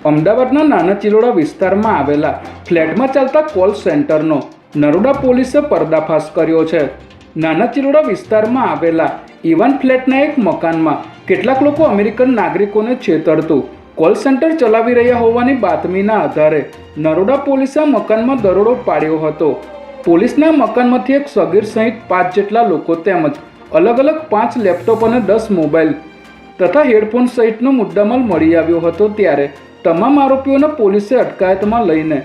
અમદાવાદના નાના ચિલોડા વિસ્તારમાં આવેલા ફ્લેટમાં ચાલતા કોલ સેન્ટરનો નરોડા પોલીસે પર્દાફાશ કર્યો છે। નાના ચિલોડા વિસ્તારમાં આવેલા ઇવાન ફ્લેટના એક મકાનમાં કેટલાક લોકો અમેરિકન નાગરિકોને છેતરતું કોલ સેન્ટર ચલાવી રહ્યા હોવાની બાતમીના આધારે નરોડા પોલીસે મકાનમાં દરોડો પાડ્યો હતો। પોલીસના મકાનમાંથી એક સગીર સહિત 5 જેટલા લોકો તેમજ અલગ અલગ 5 લેપટોપ અને 10 મોબાઈલ તથા હેડફોન સહિતનો મુદ્દામાલ મળી આવ્યો હતો। ત્યારે તમામ આરોપીઓને પોલીસે અટકાયતમાં લઈને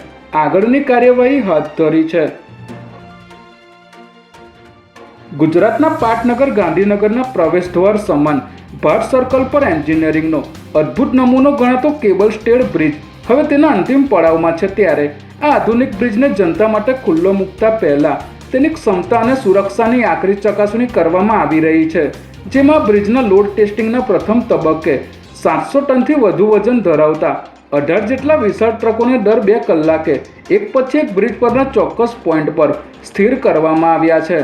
આગળની કાર્યવાહી હાથ ધરી છે। ગુજરાતના પાટનગર ગાંધીનગરના પ્રવેશદ્વાર સમાન ભાટ સર્કલ પર એન્જિનિયરિંગનો અદ્ભુત નમૂનો ગણાતો કેબલ સ્ટેડ બ્રિજ હવે તેના અંતિમ પડાવમાં છે। ત્યારે આ આધુનિક બ્રિજને જનતા માટે ખુલ્લો મૂકતા પહેલા તેની ક્ષમતા અને સુરક્ષાની આખરી ચકાસણી કરવામાં આવી રહી છે, જેમાં બ્રિજના લોડ ટેસ્ટિંગના પ્રથમ તબક્કે 700 ટનથી વધુ વજન ધરાવતા 18 જેટલા વિશાળ ટ્રકોને દર 2 કલાકે એક પછી એક બ્રિજ પરના ચોક્કસ પોઈન્ટ પર સ્થિર કરવામાં આવ્યા છે।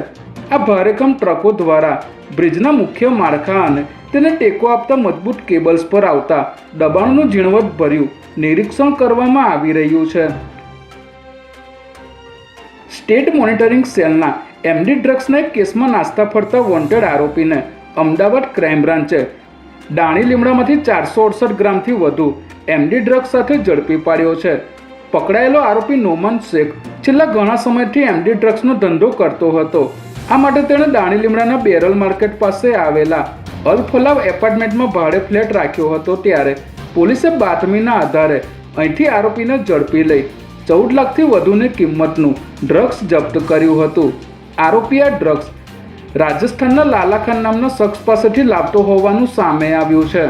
આ ભારેખમ ટ્રકો દ્વારા બ્રિજના મુખ્ય માળખા અને તેને ટેકો આપતા મજબૂત કેબલ્સ પર આવતા દબાણનું ઝીણવટભર્યું નિરીક્ષણ કરવામાં આવી રહ્યું છે। સ્ટેટ મોનિટરિંગ સેલના એમડી ડ્રગ્સના એક કેસમાં નાસ્તા ફરતા વોન્ટેડ આરોપીને અમદાવાદ ક્રાઇમ બ્રાન્ચે ડાણી લીમડામાંથી 468 ગ્રામથી વધુ એમડી ડ્રગ્સ સાથે ઝડપી પાડ્યો છે। પકડાયેલો આરોપી નોમાન શેખ છેલ્લા ઘણા સમયથી એમડી ડ્રગ્સનો ધંધો કરતો હતો। આ માટે તેણે ડાણી લીમડાના બેરલ માર્કેટ પાસે આવેલા અલ ફલાવ એપાર્ટમેન્ટમાં ભાડે ફ્લેટ રાખ્યો હતો। ત્યારે પોલીસે બાતમીના આધારે અહીંથી આરોપીને ઝડપી લઈ 14 લાખથી વધુની કિંમતનું ડ્રગ્સ જપ્ત કર્યું હતું। આરોપી આ ડ્રગ્સ રાજસ્થાનના લાલાખાન નામના શખ્સ પાસેથી લાવતો હોવાનું સામે આવ્યું છે।